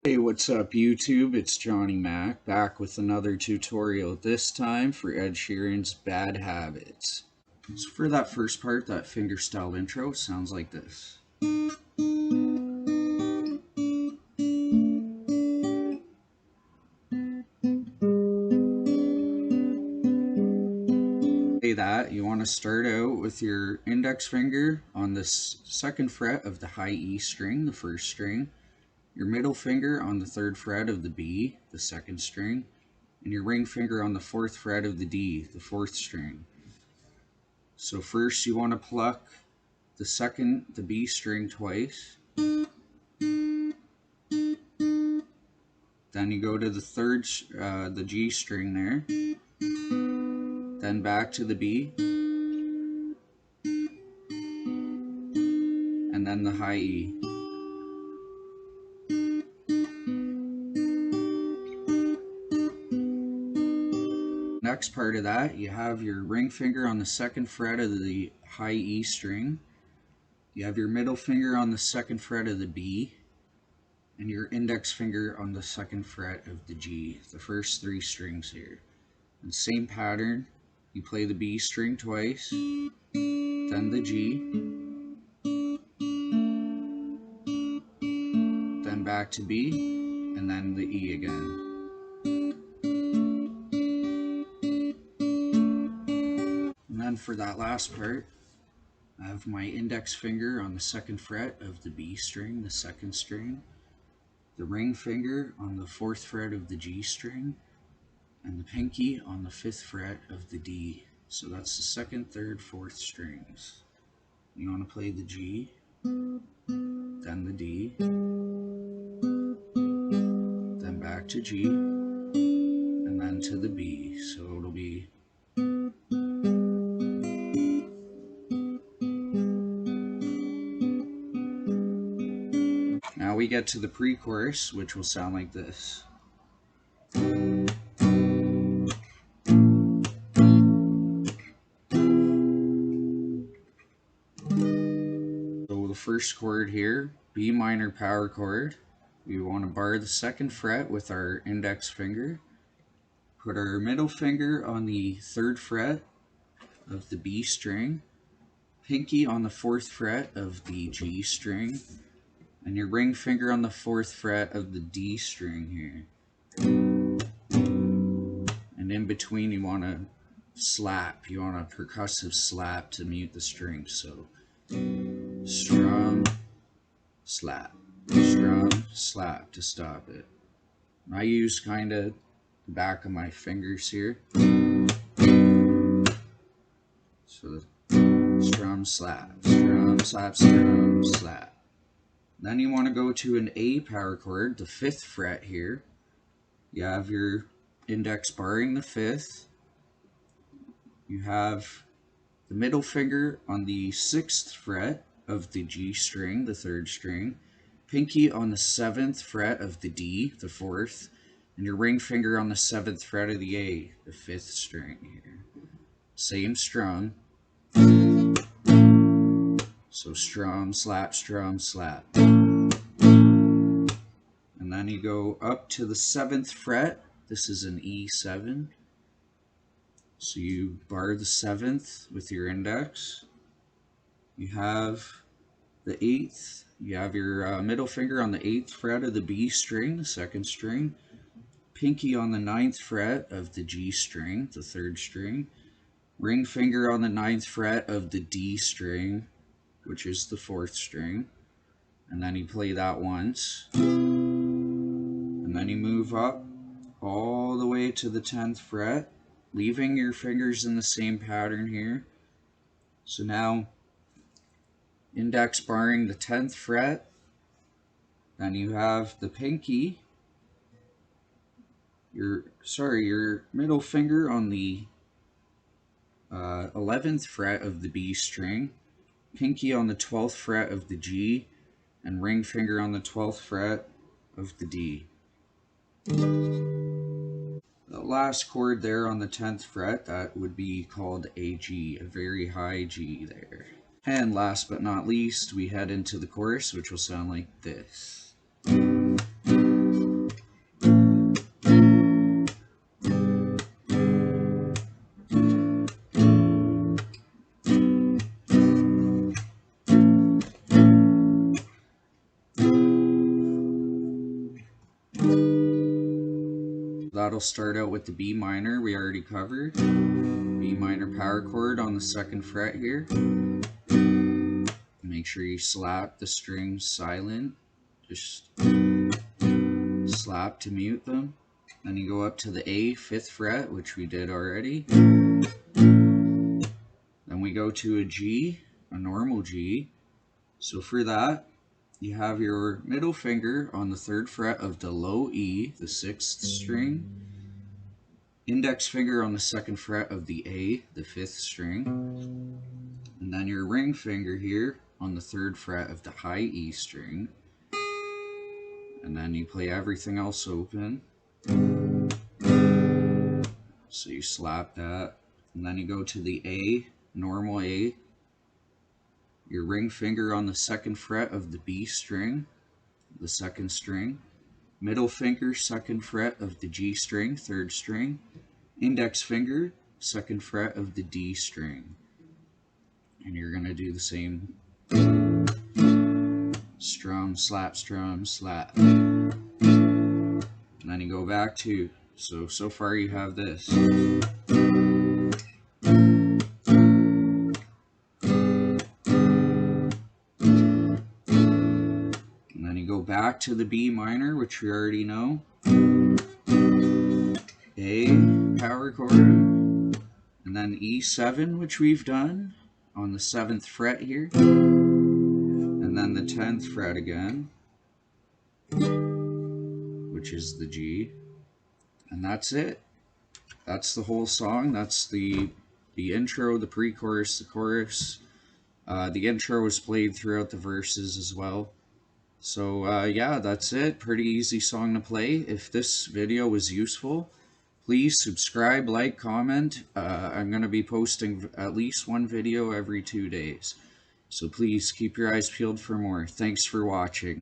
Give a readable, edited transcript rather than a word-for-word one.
Hey, what's up YouTube? It's Jonny Mac back with another tutorial, this time for Ed Sheeran's Bad Habits. So for that first part, that fingerstyle intro sounds like this. That you want to start out with your index finger on the second fret of the high E string, the first string, your middle finger on the third fret of the B, the second string, and your ring finger on the fourth fret of the D, the fourth string. So first you want to pluck the B string twice. Then you go to the G string there. Then back to the B. And then the high E. Next part of that, you have your ring finger on the second fret of the high E string. You have your middle finger on the second fret of the B. And your index finger on the second fret of the G, the first three strings here. And same pattern, you play the B string twice, then the G, then back to B, and then the E again. And then for that last part, I have my index finger on the second fret of the B string, the second string, the ring finger on the fourth fret of the G string, and the pinky on the fifth fret of the D. So that's the second, third, fourth strings. You want to play the G, then the D, then back to G, and then to the B. So it'll be now we get to the pre-chorus, which will sound like this. So the first chord here, B minor power chord. We want to bar the second fret with our index finger. Put our middle finger on the third fret of the B string, pinky on the fourth fret of the G string, and your ring finger on the fourth fret of the D string here. And in between you want to slap, you want a percussive slap to mute the strings. So strum, slap, strum, slap to stop it. I use kind of the back of my fingers here. So strum, slap, strum, slap, strum, slap. Then you want to go to an A power chord, the fifth fret here. You have your index barring the fifth. You have the middle finger on the sixth fret of the G string, the third string. Pinky on the seventh fret of the D, the fourth. And your ring finger on the seventh fret of the A, the fifth string here. Same strum. So strum, slap, strum, slap. And then you go up to the seventh fret. This is an E7. So you bar the seventh with your index. You have the eighth. You have your middle finger on the eighth fret of the B string, the second string. Pinky on the ninth fret of the G string, the third string. Ring finger on the ninth fret of the D string, which is the fourth string. And then you play that once. And then you move up all the way to the 10th fret, leaving your fingers in the same pattern here. So now, index barring the 10th fret, then you have the pinky, your middle finger on the 11th fret of the B string, pinky on the 12th fret of the G, and ring finger on the 12th fret of the D. The last chord there on the 10th fret, that would be called a G, a very high G there. And last but not least, we head into the chorus, which will sound like this. that'll start out with the B minor we already covered. B minor power chord on the 2nd fret here. Make sure you slap the strings silent. Just slap to mute them. Then you go up to the A 5th fret, which we did already. Then we go to a G, a normal G. So for that, you have your middle finger on the 3rd fret of the low E, the 6th string. Index finger on the 2nd fret of the A, the 5th string. And then your ring finger here on the 3rd fret of the high E string. And then you play everything else open. So you slap that. And then you go to the A, normal A. Your ring finger on the 2nd fret of the B string, the 2nd string. Middle finger, 2nd fret of the G string, 3rd string. Index finger, 2nd fret of the D string. And you're going to do the same. Strum, slap, strum, slap. And then you go back to, so far you have this. And then you go back to the B minor, which we already know. A power chord. And then E7, which we've done on the 7th fret here. And then the 10th fret again, which is the G. And that's it. That's the whole song. That's the intro, the pre-chorus, the chorus. The intro was played throughout the verses as well. So yeah, that's it. Pretty easy song to play. If this video was useful, please subscribe, like, comment. I'm going to be posting at least one video every 2 days. So please keep your eyes peeled for more. Thanks for watching.